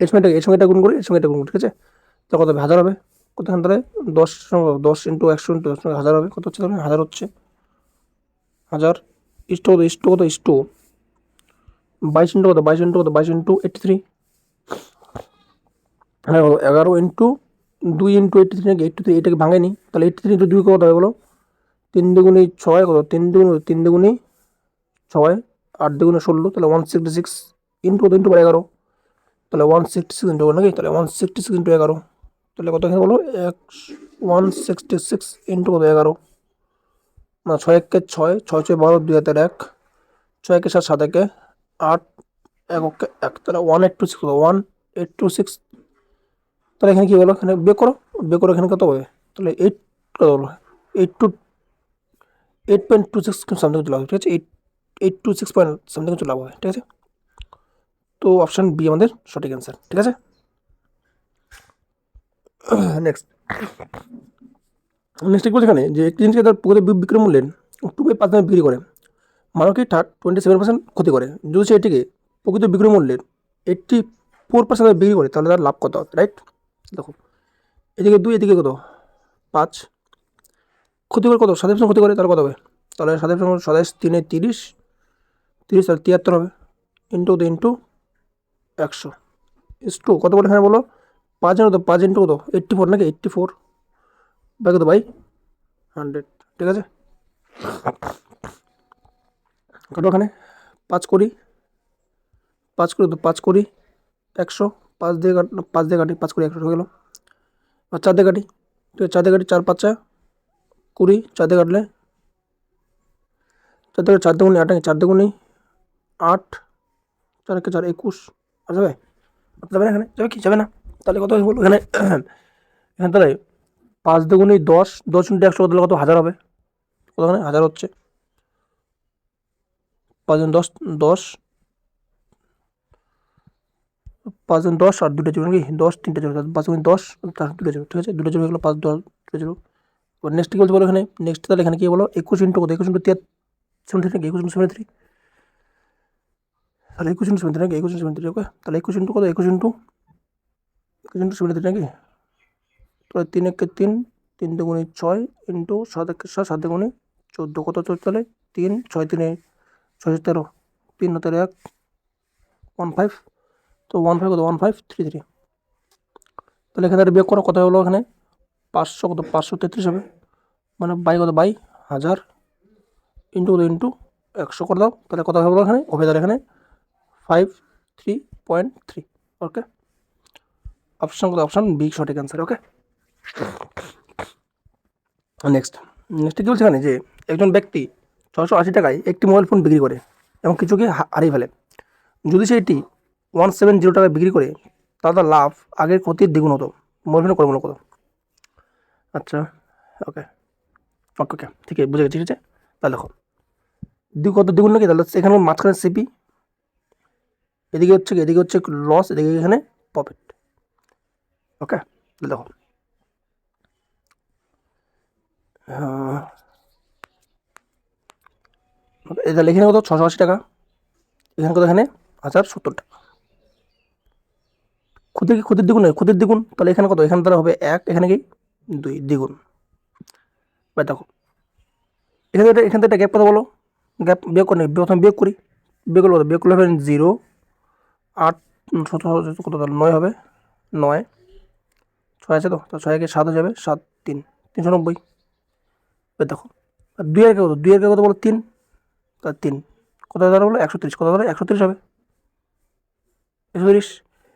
Speaker 1: এর সঙ্গে এটা গুণ করি, এর সঙ্গে এটা গুণ করি, ঠিক আছে, তো কত হবে 1000 হবে, কতখান তাহলে 10 ইন্টু 100 ইন্টু 10 1000 হবে, কত হচ্ছে তাহলে 1000 হচ্ছে, 1000 ইস্টু কত ইস্টু 22 ইন্টু কত, 22 ইন্টু 83, হ্যাঁ 11 ইন্টু 2 ইন্টু 83 নাকি 83, এটাকে ভাঙেনি, তাহলে 83 ইন্টু 2 কত হবে বলো, 3 দুগুণি 6 কত, 3 দুগুণি 6, 8 দুগুণি 16, তাহলে 166 ইন্টু কত, ইন্টু 11, তাহলে 166 ইন্টু নাকি, তাহলে 166 ইন্টু 11, তাহলে কত এখানে বলো 166 ইন্টু কত 11, না 6 একে 6, 6 6 12, 2 হাতের 1, 6 একে 7, 7 একে 8, 1 ওকে 1, তাহলে 1826 কত 1826, তাহলে এখানে কি বলো, এখানে বের করো এখানে কত হবে, তাহলে 8 কত বলো 8.26 সামথিং চলে আসবে, ঠিক আছে, 826 পয়েন্ট সামথিং চলে আসবে, ঠিক আছে, তো অপশন বি আমাদের সঠিক অ্যান্সার, ঠিক আছে। নেক্সট নেক্সট বলছে এখানে যে একটি জিনিসকে তার প্রকৃত বিক্রয় মূল্যের 2/5 দামে বিক্রি করে, মানবকে 27% ক্ষতি করে, যদি সে এটিকে প্রকৃত বিক্রয় মূল্যের 84% দামে বিক্রি করে, তাহলে তার লাভ কত হবে, রাইট। দেখো এদিকে 2, এদিকে কত 5, ক্ষতি করে কত 7% ক্ষতি করে, তাহলে কত হবে, তাহলে 7% 27 3 30, 30 তাহলে 73 হবে, ইন্টু 100 ইস্টু কত বলে এখানে বলো 5 কত, 5 ইন্টু কত 84 নাকি 84 বাই কত বাই 100, ঠিক আছে, কত ওখানে 5 করি 5 করি 100, 5 দিয়ে 5 দিয়ে কাটি 5 করি 100 হয়ে গেল, আর 4 দিয়ে কাটি, ঠিক আছে 4 দিয়ে কাটি 4 5 20, 4 দিয়ে কাটলে 4 দুগুণি 8, 4 দুগুণি 8, 4 একে 4 21, আর যাবে যাবে না, এখানে যাবে কি যাবে না, তাহলে কত বলবো এখানে, এখানে তাহলে 5 দুগুণি 10, 10 ইন্টু 100 তাহলে কত 1000 হবে, কত এখানে 1000 হচ্ছে, 5 10 10, 5 10 আর 2টা জিরো নাকি 10 3টে জিরো, 5 10 তার 2টা জিরো, ঠিক আছে 2টা জিরো হয়ে গেলো 5 10 2টা জিরো, এবার নেক্সট কি বলতে বলো এখানে, নেক্সট তাহলে এখানে কি বলো 21 ইন্টু কত 21 ইন্টু 73 নাকি 21 ইন্টু 73, তাহলে 21 ইন্টু 73 নাকি 21 ইন্টু 73, ওকে তাহলে 21 ইন্টু কত 21 ইন্টু 73 নাকি, তাহলে 3 একে 3, 3 দুগুণে 6 ইন্টু 7 একে 7, 7 দুগুণে 14, কত 14 তাহলে 3, 6 3 6 13, 3 হাতের 1 15, তো 15 কত 1533, তাহলে এখানে বিয়োগ করো কত হলো এখানে 500 কত 533 হবে, মানে বাই কত বাই 1000 ইন্টু কত ইন্টু 100 করে দাও, তাহলে কত হবে এখানে হবে, তাহলে এখানে 53.3। ওকে, অপশন কত অপশন বি সঠিক অ্যান্সার। ওকে, নেক্সট কি বলছে এখানে যে একজন ব্যক্তি 680 টাকায় একটি মোবাইল ফোন বিক্রি করে এবং কিছুকে হারিয়ে ফেলে, যদি সেটি 170 টাকায় বিক্রি করে তাহলে লাভ আগের ক্ষতির দ্বিগুণ হতো, মোবাইল ফোনের কত মূল্য কত? আচ্ছা, ওকে ওকে ওকে ঠিক আছে, বুঝে গেছি, ঠিক আছে। তাহলে দেখো কত দ্বিগুণ নাকি, তাহলে এখানে মাঝখানে সিপি, এদিকে হচ্ছে লস, এদিকে এখানে প্রফিট। ওকে, তাহলে দেখো তাহলে এখানে কত 680 টাকা, এখানে কত এখানে 1070 টাকা, ক্ষতির দ্বিগুণ নয়, ক্ষতির দ্বিগুণ, তাহলে এখানে কত এখানে তাহলে হবে 1, এখানে কি 2 দ্বিগুণ। বা দেখো এখান থেকে একটা গ্যাপ কত বলো, গ্যাপ বিয়োগ করে প্রথমে বিয়োগ করি, বিয়োগ করলে হবে 0, 8 কত তাহলে 9 হবে, 9 6 আছে, তো 6 একে 7 হয়ে যাবে, 7 3 390। এবার দেখো আর 2 এর কত, 2 এর কত বলো 3, তার 3 কত ধরো বলো 130, কত ধরো 130 হবে, 130।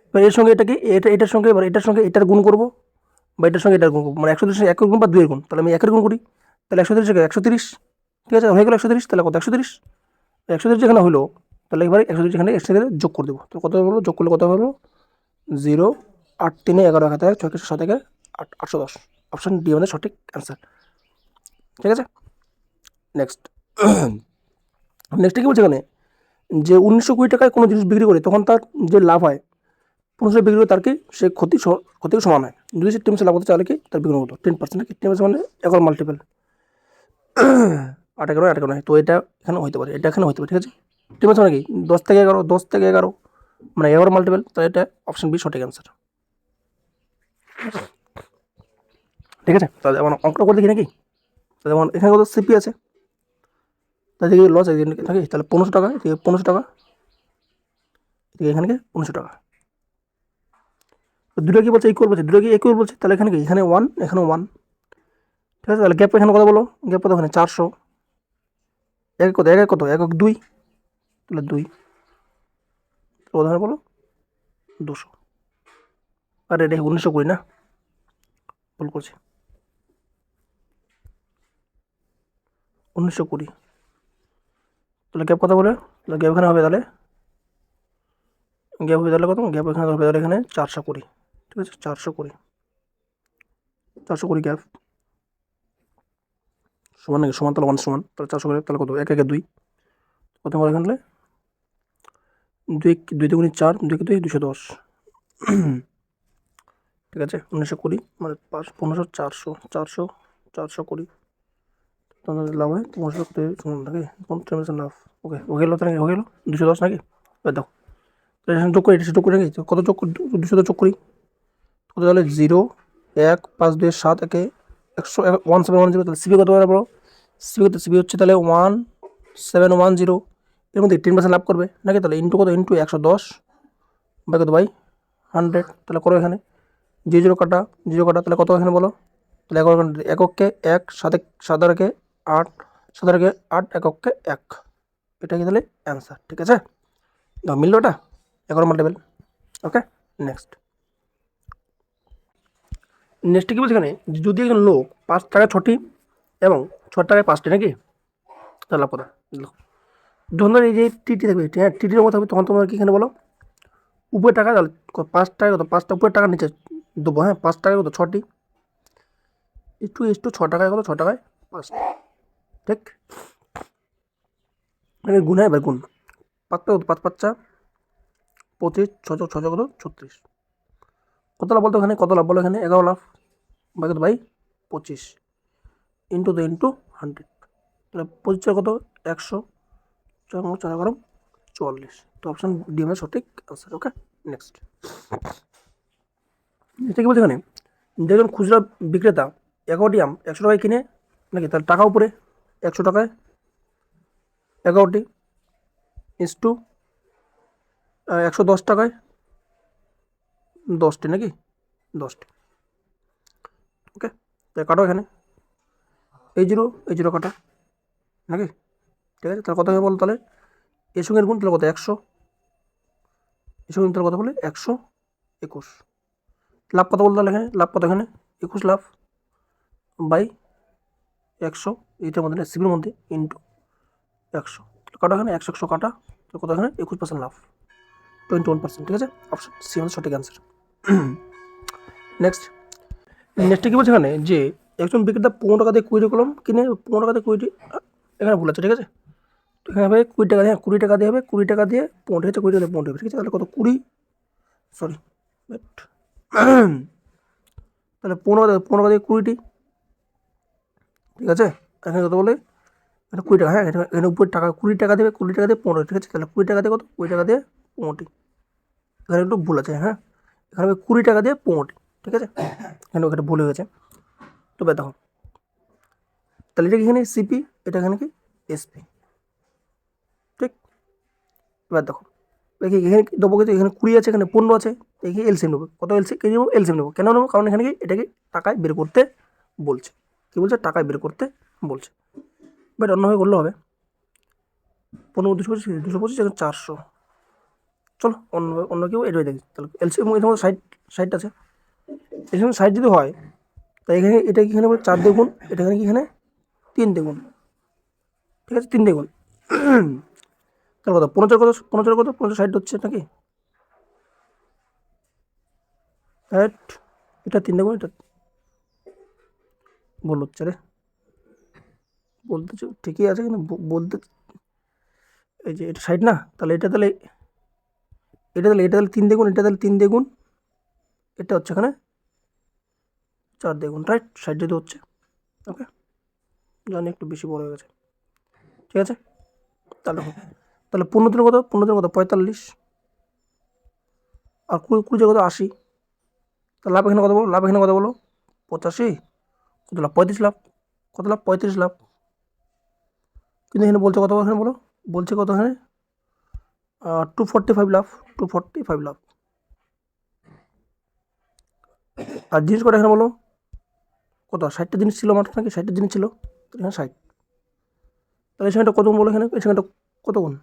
Speaker 1: এবার এর সঙ্গে এটাকে এটার সঙ্গে এবার এটার সঙ্গে এটার গুণ করবো, বা এটার সঙ্গে এটার গুণ করবো, মানে 130 একের গুণ বা 2 এর গুণ, তাহলে আমি 1 এর গুণ করি, তাহলে 130 130, ঠিক আছে হয়ে গেল 130, তাহলে কত 130 যেখানে হলো, তাহলে এবারে 130 এখানে এক্সট্রা যোগ করে দেবো, তো কত হলো যোগ করলে কত হলো 0, 8 3 11 1 6 7 8 810, অপশন ডি আমাদের সঠিক অ্যান্সার। ঠিক আছে, নেক্সট কি বলছে এখানে যে 1920 টাকায় কোনো জিনিস বিক্রি করে তখন তার যে লাভ হয় 15 বিক্রি করে তার কি সে ক্ষতির সমান হয়, যদি সে 10% লাভ করতে চাইলে কি তার বিক্রি হতো 10%, কি 10% মানে একর মাল্টিপল 8 11 8 11, তো এটা এখানে হইতে পারে, এটা এখানে হইতে পারে, ঠিক আছে। 10% মানে কি 10 থেকে 11, 10 থেকে 11 মানে 11 মাল্টিপল, তাহলে এটা অপশন বি সঠিক অ্যান্সার। ঠিক আছে, তাহলে আমার অঙ্কটা করে দেখি নাকি, তাহলে আমার এখানে কত সিপি আছে, তাহলে লস এদিকে থাকে, তাহলে 1500 টাকা, এদিকে 1500 টাকা, এদিকে এখানে কি 1500 টাকা, দুটো কি বলছে ইকুয়াল বলছে, দুটো কি ইকুয়াল বলছে, তাহলে এখানে কি এখানে 1 এখানে 1, ঠিক আছে। তাহলে গ্যাপ এখানে কত বলো, গ্যাপ কত এখানে 400, এক কত 2, তাহলে 2 উদাহরণ বলো 200, আরে এটা 1920 না, ভুল করছি 1920, তাহলে গ্যাপ কত বলে, তাহলে গ্যাপ এখানে হবে, তাহলে গ্যাপ হবে তাহলে কত, গ্যাপ এখানে হবে তাহলে এখানে 420, ঠিক আছে 420 গ্যাপ সমান নাকি সমান, তাহলে 1 সমান, তাহলে 420 তাহলে কত 1 1 2, কত করে এখানে 2 2 2 4, 2 2 210, ঠিক আছে 1920 মানে 1500 400 400 420, তোমাদের লাভ হয় 1500 কত সমান নাকি 15% লাভ। ওকে হয়ে গেল, তাহলে হয়ে গেল 210 নাকি, এবার দেখো যোগ করি, এটা যোগ করি নাকি, কত যোগ 200 যোগ করি, কত তাহলে 0 1 5 2 7 একে 100 1710, তাহলে সিবি কত বড়, সিবি হচ্ছে তাহলে 1710, এর মধ্যে 10% লাভ করবে নাকি, তাহলে ইন্টু কত ইন্টু 110 বাই কত বাই 100, তাহলে করো এখানে 0 কাটা 0 কাটা, তাহলে কত এখানে বলো, তাহলে এককে 1 7 রেখে 8 7 রেখে 8 এককে 1, এটা কি তাহলে অ্যান্সার। ঠিক আছে, মিললো এটা 11 মাল্টিপল। ওকে, নেক্সট কি বলছে এখানে, যদি একজন লোক 5 টাকায় 6টি এবং 6 টাকায় 5টি নাকি, তাহলে লাভ কথা যখন ধর এই যে টিটি থাকবে, হ্যাঁ টিটির মতো থাকবে, তখন তোমার কি এখানে বলো উপরে টাকা, তাহলে 5 টাকা কত 5টা উপরে টাকার নিচে দেবো, হ্যাঁ 5 টাকায় কত 6টি, একটু 6 টাকায় কত 6 টাকায় 5টি, ঠিক মানে গুণ হয়, এবার গুণ 5 কত 5 5 25 6 6 কত 36, কত লাভ বলতো এখানে, কত লাভ বলো এখানে 11 লাভ বাই কত বাই 25 ইন্টু 100, তাহলে 25 কত 100, 4 4 44, তো অপশন ডি আমার সঠিক আনসার। ওকে, নেক্সট এটা কি বলছে এখানে, দেখুন খুচরা বিক্রেতা 11টি আম 100 টাকায় কিনে নাকি, তাহলে টাকা উপরে 100 টাকায় 11টি ইস টু 110 টাকায় 10টি নাকি, 10টি। ওকে, তাহলে কাটো এখানে এই জিরো কাটা নাকি, ঠিক আছে। তাহলে কত হবে বলো, তাহলে এর সঙ্গে গুণ তাহলে কত 100, এর সঙ্গে তাহলে কত বলে 121। লাভ কত বলতো তাহলে এখানে, লাভ কত এখানে 21 লাভ বাই 100, এইটার মধ্যে সিবির মধ্যে ইন্টু 100। কাটা এখানে 100 কাটা, তো কত এখানে 21% লাভ, 21%, ঠিক আছে। অপশন সি আমাদের সঠিক অ্যান্সার। নেক্সট কি বলছে এখানে, যে একজন বিক্রেতা 15 টাকা দিয়ে 20টি কলম কিনে 15 টাকা দিয়ে 20টি, এখানে ভুল আছে, ঠিক আছে। তো এখানে হবে 20 টাকা দিয়ে, 20 টাকা দিয়ে হবে 20 টাকা দিয়ে 15, ঠিক আছে, 20 টাকা দিয়ে 15 হবে, ঠিক আছে। তাহলে কত 20, সরি তাহলে 15 টাকা দিয়ে 20টি, ঠিক আছে। এখানে কত বলে, এটা 20 টাকা, হ্যাঁ এখানে উপরে টাকা 20 টাকা দেবে, 20 টাকা দিয়ে 15, ঠিক আছে। তাহলে 20 টাকা দিয়ে কত, 20 টাকা দিয়ে 15টি, এখানে একটু ভুল আছে, হ্যাঁ এখানে হবে 20 টাকা দিয়ে 15টি, ঠিক আছে। এখানে ওখানে ভুল হয়ে গেছে। তো দেখো তাহলে এটা এখানে সিপি, এটা এখানে কি এসপি, ঠিক। এবার দেখো এখানে কি দেবো, কিন্তু এখানে 20 আছে, এখানে 15 আছে, দেখি এলসিএম নেবো, কত এলসিএম নেবো, কেন নেবো, কারণ এখানে কি এটাকে টাকায় বের করতে বলছে, কি বলছে, টাকায় বের করতে বলছে। বাট অন্যভাবে করলে হবে, 15 225 এখন 400, চলো অন্য কেউ এটাই দেখি। তাহলে এলসিএম এখানে 60 আছে, এখানে 60 যদি হয়, তাই এখানে এটা কি এখানে 4 দ্বিগুণ, এটা এখানে কি এখানে 3 দ্বিগুণ, ঠিক আছে, 3 দ্বিগুণ। তাহলে কত 15 কত 60 হচ্ছে নাকি, এটা 3 দ্বিগুণ, এটা ভুল হচ্ছে রে, বলতে ঠিকই আছে কিন্তু বলতে, এই যে এটা 60 না, তাহলে এটা তাহলে 3 দ্বিগুণ, এটা তাহলে 3 দ্বিগুণ, এটা হচ্ছে এখানে 4 দ্বিগুণ, রাইট, 60 যদি হচ্ছে, ওকে। জানি একটু বেশি বড় হয়ে গেছে, ঠিক আছে। তাহলে 15 কত 45, আর 20 কত 80, তাহলে লাভ এখানে কত বলো, 85, কত লাভ 35 লাভ, কত লাভ 35 লাভ, কিন্তু এখানে বলছে কত, এখানে বলো বলছে কত এখানে 245 লাভ, 245 লাভ। আর জিনিস কটা এখানে বলো কত, 60টা জিনিস ছিল আমার নাকি, 60টা জিনিস ছিল, এখানে 60, তাহলে এই সময়টা কত গুণ বলো, এখানে এই সময়টা কত গুণ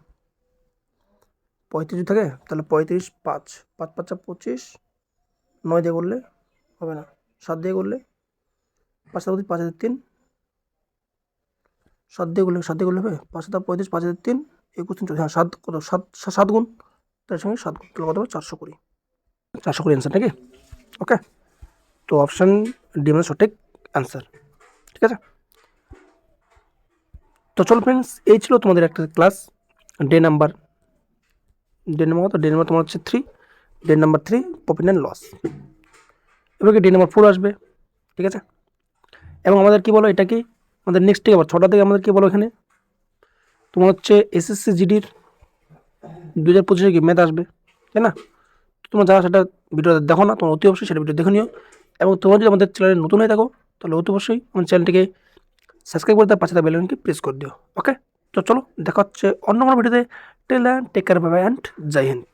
Speaker 1: 35 থাকে, তাহলে 35 5 5 5 25, 9 দিয়ে করলে হবে না, 7 দিয়ে করলে 5 7 5 3, 7 দিয়ে করলে হবে 5 7 35 5 3 21 হ্যাঁ 7 কত 7 গুণ, তার সঙ্গে 7 গুণ, তাহলে কত হবে 420, 420 অ্যান্সার নাকি, ওকে। তো অপশান ডি মানে সঠিক অ্যান্সার, ঠিক আছে। তো চলো ফ্রেন্ডস, এই ছিল তোমাদের একটা ক্লাস, ডে নাম্বার কত, ডে নাম্বার তোমার হচ্ছে 3, day number 3 profit and loss. এবার ডে নাম্বার 4 আসবে, ঠিক আছে। এবং আমাদের কি বলো, এটা কি আমাদের নেক্সট থেকে আবার 6টা থেকে আমাদের কি বলো, এখানে তোমার হচ্ছে এসএসসি জিডির 2025 কি ম্যাথ আসবে, তাই না। তোমরা যারা সেটা ভিডিওটা দেখো না, তোমরা অতি অবশ্যই সেটা ভিডিও দেখে নিও। এবং তোমরা যদি আমাদের চ্যানেলে নতুন হয়ে থাকো, তাহলে অতি অবশ্যই আমাদের চ্যানেলটিকে সাবস্ক্রাইব করে তার পাশে বেল আইকনটি প্রেস করে দিও, ওকে। তো চলো দেখা হচ্ছে অন্য কোনো ভিডিওতে, take care, bye bye and জয় হিন্দ।